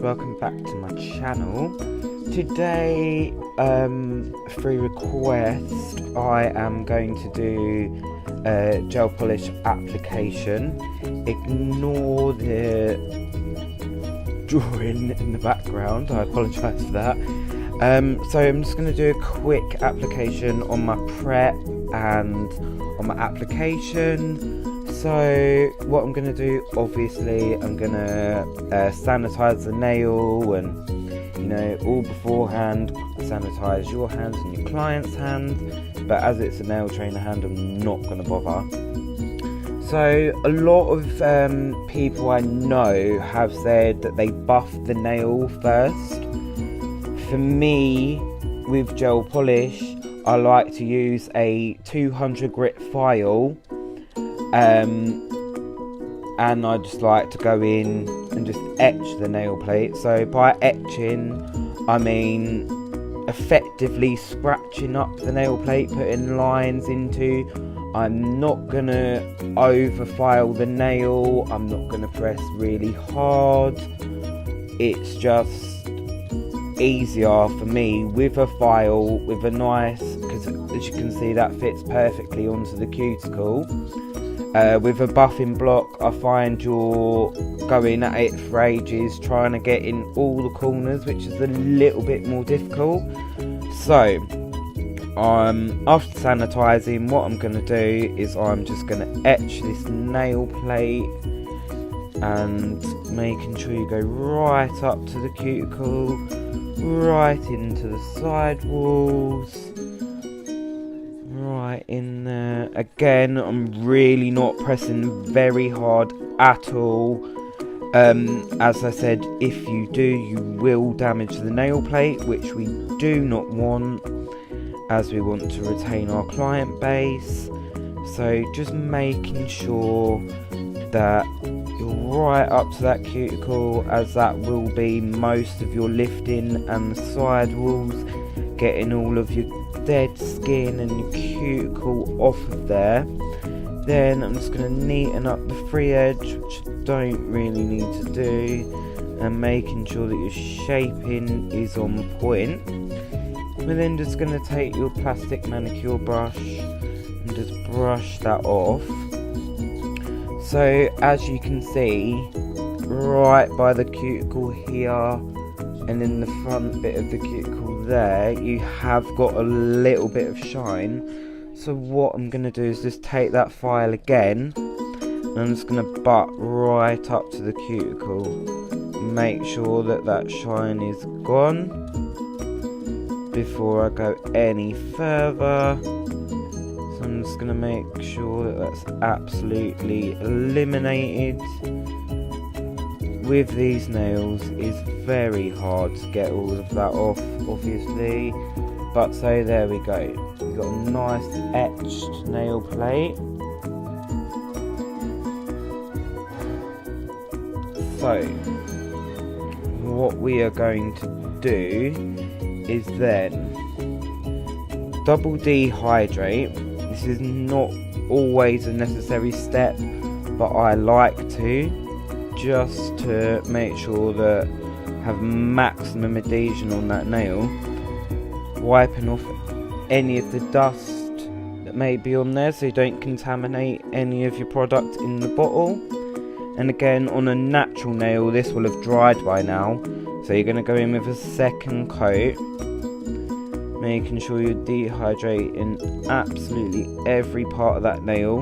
welcome back to my channel. Today, through request, I am going to do a gel polish application. Ignore the drawing in the background, I apologise for that. So I'm just going to do a quick application on my prep and on my application. So what I'm going to do, obviously, I'm going to sanitize the nail and, you know, all beforehand, sanitize your hands and your client's hands. But as it's a nail trainer hand, I'm not going to bother. So a lot of people I know have said that they buff the nail first. For me, with gel polish, I like to use a 200 grit file. And I just like to go in and just etch the nail plate. So by etching, I mean effectively scratching up the nail plate, putting lines into. I'm not gonna over file the nail, I'm not gonna press really hard. It's just easier for me with a file, with a nice, because as you can see that fits perfectly onto the cuticle. With a buffing block, I find you're going at it for ages, trying to get in all the corners, which is a little bit more difficult. So, after sanitizing, what I'm going to do is I'm just going to etch this nail plate and making sure you go right up to the cuticle, right into the side walls. Right in there. Again, I'm really not pressing very hard at all. As I said, if you do, you will damage the nail plate, which we do not want, as we want to retain our client base. So just making sure that you're right up to that cuticle, as that will be most of your lifting, and the side walls, getting all of your dead skin and your cuticle off of there. Then I'm just going to neaten up the free edge, which I don't really need to do, and making sure that your shaping is on point. We're then just going to take your plastic manicure brush and just brush that off. So as you can see, right by the cuticle here and in the front bit of the cuticle there, you have got a little bit of shine. So what I'm going to do is just take that file again, and I'm just going to butt right up to the cuticle, make sure that that shine is gone before I go any further. So I'm just going to make sure that that's absolutely eliminated. With these nails, it's very hard to get all of that off, obviously, but so there we go. We've got a nice etched nail plate. So what we are going to do is then double dehydrate. This is not always a necessary step, but I like to, just to make sure that I have maximum adhesion on that nail, wiping off any of the dust that may be on there so you don't contaminate any of your product in the bottle. And again, on a natural nail, this will have dried by now, so you're going to go in with a second coat, making sure you're dehydrating absolutely every part of that nail,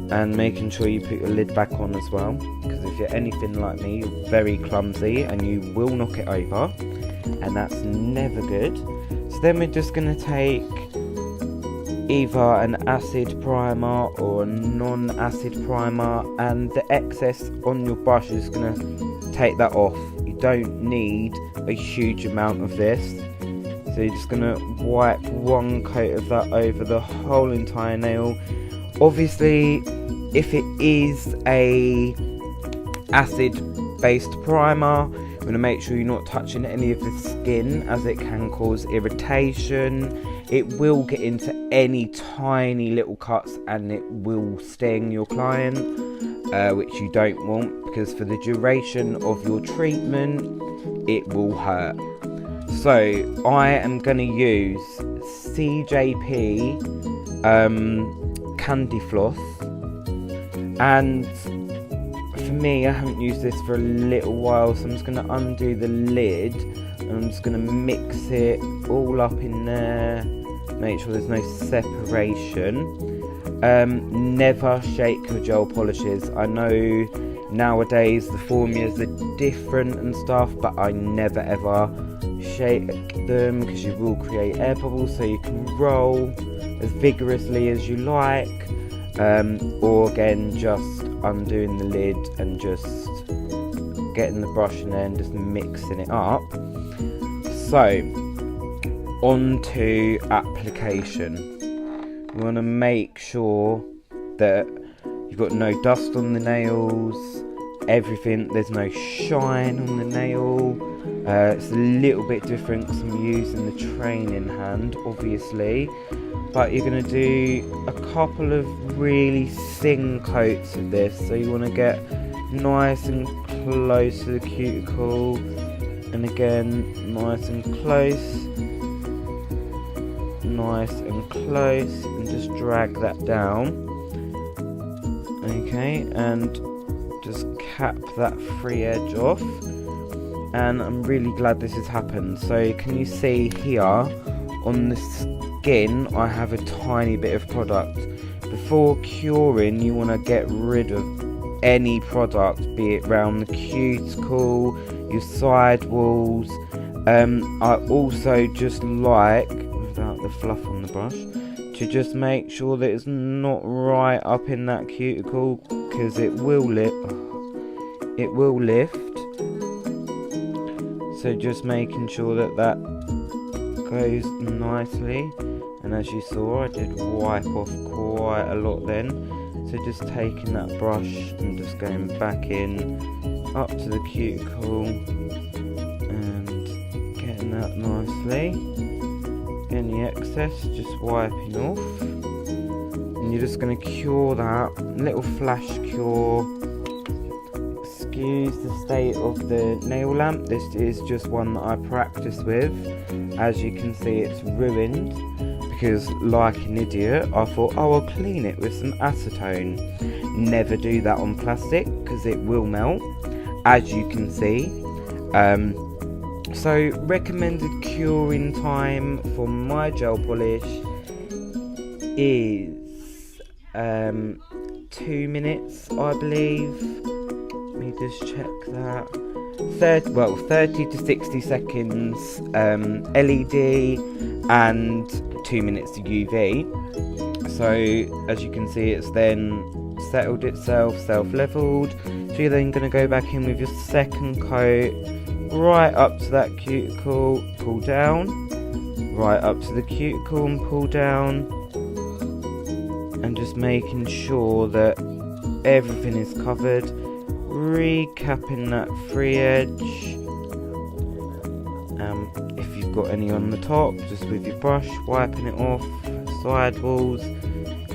and making sure you put your lid back on as well, because if you're anything like me, you're very clumsy and you will knock it over, and that's never good. So then we're just going to take either an acid primer or a non-acid primer, and the excess on your brush is going to take that off. You don't need a huge amount of this, so you're just going to wipe one coat of that over the whole entire nail. Obviously, if it is a acid based primer, you're going to make sure you're not touching any of the skin, as it can cause irritation. It will get into any tiny little cuts and it will sting your client. which you don't want, because for the duration of your treatment it will hurt. So I am going to use CJP Candy Floss, and for me, I haven't used this for a little while, so I'm just going to undo the lid and I'm just going to mix it all up in there, make sure there's no separation. Never shake your gel polishes. I know nowadays the formulas are different and stuff, but I never ever shake them, because you will create air bubbles. So you can roll as vigorously as you like, or again just undoing the lid and just getting the brush in there and just mixing it up. So on to application. You want to make sure that you've got no dust on the nails, everything, there's no shine on the nail. It's a little bit different because I'm using the training hand, obviously, but you're going to do a couple of really thin coats of this. So you want to get nice and close to the cuticle, and again nice and close, and just drag that down. Okay, and just cap that free edge off. And I'm really glad this has happened. So can you see here on the skin I have a tiny bit of product. Before curing, you want to get rid of any product, be it around the cuticle, your side walls. I also just like, without the fluff on the brush, to just make sure that it's not right up in that cuticle, because it will lift. So just making sure that that goes nicely. And as you saw, I did wipe off quite a lot then. So just taking that brush and just going back in up to the cuticle and getting that nicely. Any excess just wiping off, and you're just going to cure that, little flash cure. Excuse the state of the nail lamp, this is just one that I practice with. As you can see, it's ruined because, like an idiot, I thought, oh, I'll clean it with some acetone. Never do that on plastic because it will melt, as you can see. So recommended curing time for my gel polish is 2 minutes, I believe. Let me just check that. 30 to 60 seconds LED and 2 minutes UV. So as you can see, it's then settled itself, self-leveled. So you're then going to go back in with your second coat, right up to that cuticle, pull down, right up to the cuticle and pull down, and just making sure that everything is covered, recapping that free edge. If you've got any on the top, just with your brush, wiping it off, side walls,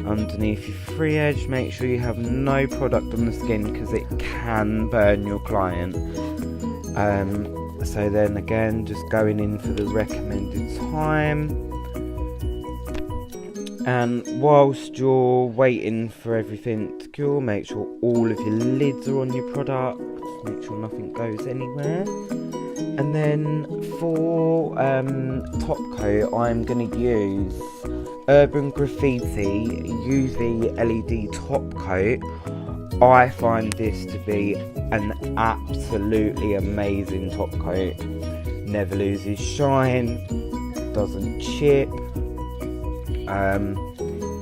underneath your free edge. Make sure you have no product on the skin because it can burn your client. So then again, just going in for the recommended time, and whilst you're waiting for everything to cure, make sure all of your lids are on your product, make sure nothing goes anywhere. And then for top coat, I'm going to use Urban Graffiti UV LED top coat. I find this to be an absolutely amazing top coat. Never loses shine, doesn't chip.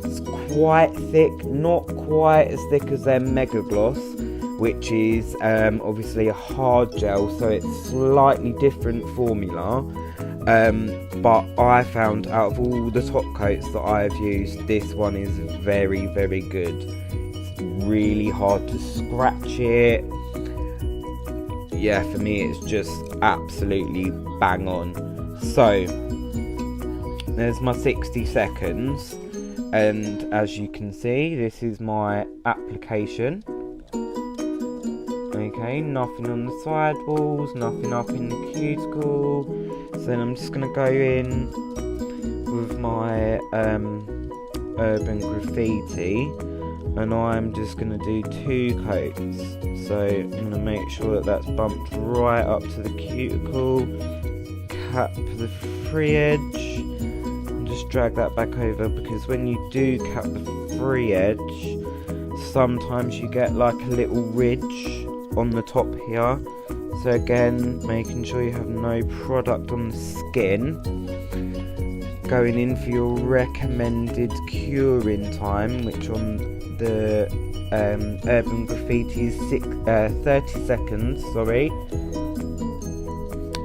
It's quite thick, not quite as thick as their Mega Gloss, which is obviously a hard gel, so it's slightly different formula. But I found out of all the top coats that I've used, this one is very, very good. It's really hard to scratch it. Yeah, for me it's just absolutely bang on. So there's my 60 seconds, and as you can see, this is my application. Okay, nothing on the sidewalls, nothing up in the cuticle. So then I'm just going to go in with my Urban Graffiti, and I'm just going to do 2 coats. So I'm going to make sure that that's bumped right up to the cuticle, cap the free edge, and just drag that back over, because when you do cap the free edge, sometimes you get like a little ridge on the top here. So again, making sure you have no product on the skin. Going in for your recommended curing time, which on the Urban Graffiti is 30 seconds, sorry.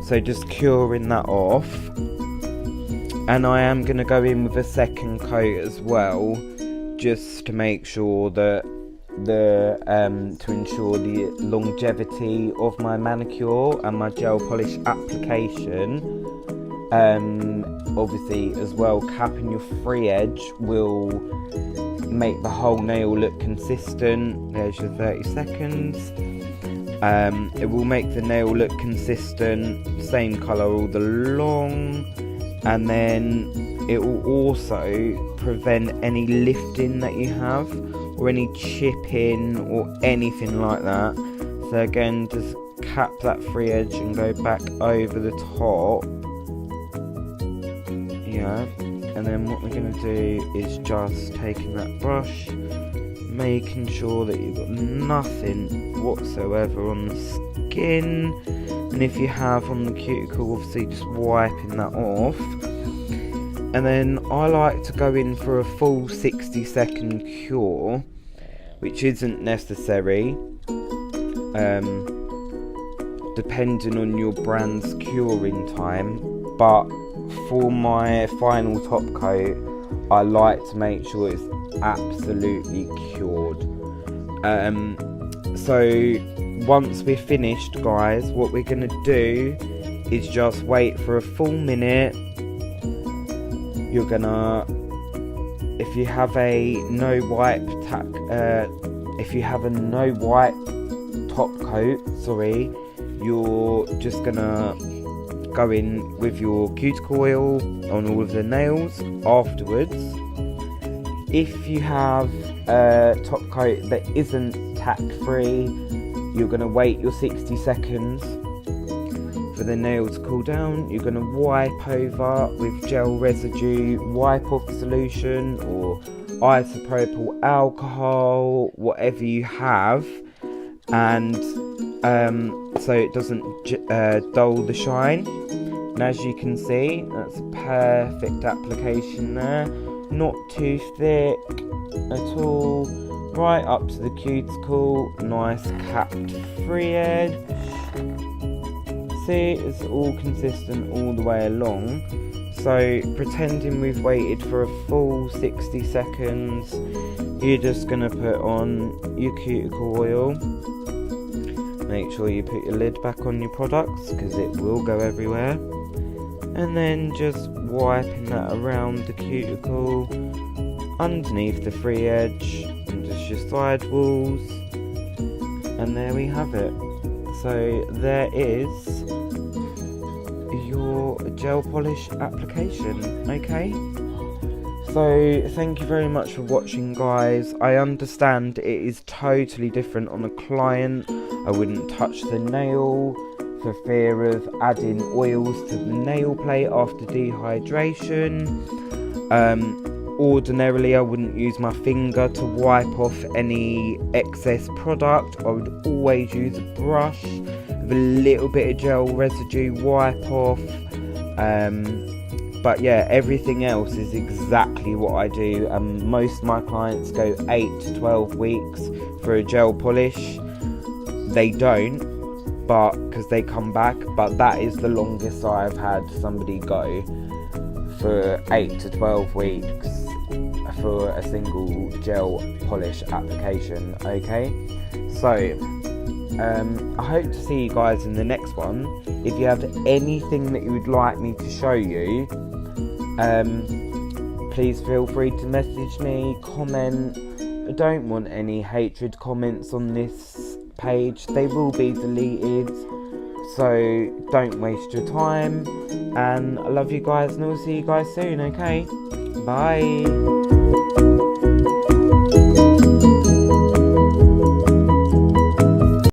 So just curing that off. And I am going to go in with a second coat as well, just to make sure that to ensure the longevity of my manicure and my gel polish application. Obviously as well, capping your free edge will make the whole nail look consistent. There's your 30 seconds. It will make the nail look consistent, same colour all along, and then it will also prevent any lifting that you have, or any chipping or anything like that. So again, just cap that free edge and go back over the top. Yeah, and then what we're going to do is just taking that brush, making sure that you've got nothing whatsoever on the skin, and if you have on the cuticle, obviously just wiping that off. And then I like to go in for a full 60-second cure, which isn't necessary, depending on your brand's curing time, but for my final top coat, I like to make sure it's absolutely cured. So once we're finished, guys, what we're going to do is just wait for a full minute. You're gonna, if you have a no wipe top coat, sorry, you're just gonna go in with your cuticle oil on all of the nails afterwards. If you have a top coat that isn't tack free, you're gonna wait your 60 seconds for the nail to cool down. You're going to wipe over with gel residue wipe off solution or isopropyl alcohol, whatever you have, and so it doesn't dull the shine. And as you can see, that's a perfect application there, not too thick at all, right up to the cuticle, nice capped free edge. See, it's all consistent all the way along. So pretending we've waited for a full 60 seconds, you're just going to put on your cuticle oil. Make sure you put your lid back on your products, because it will go everywhere. And then just wiping that around the cuticle, underneath the free edge, and just your side walls. And there we have it. So there is your gel polish application. Okay, so thank you very much for watching, guys. I understand it is totally different on a client. I wouldn't touch the nail for fear of adding oils to the nail plate after dehydration. Ordinarily I wouldn't use my finger to wipe off any excess product. I would always use a brush with a little bit of gel residue wipe off. But yeah, everything else is exactly what I do. Most of my clients go 8 to 12 weeks for a gel polish. They don't, but because they come back, but that is the longest I've had somebody go, for 8 to 12 weeks for a single gel polish application. Okay, so I hope to see you guys in the next one. If you have anything that you would like me to show you, please feel free to message me, comment. I don't want any hatred comments on this page. They will be deleted, so don't waste your time. And I love you guys, and I'll see you guys soon. Okay, bye.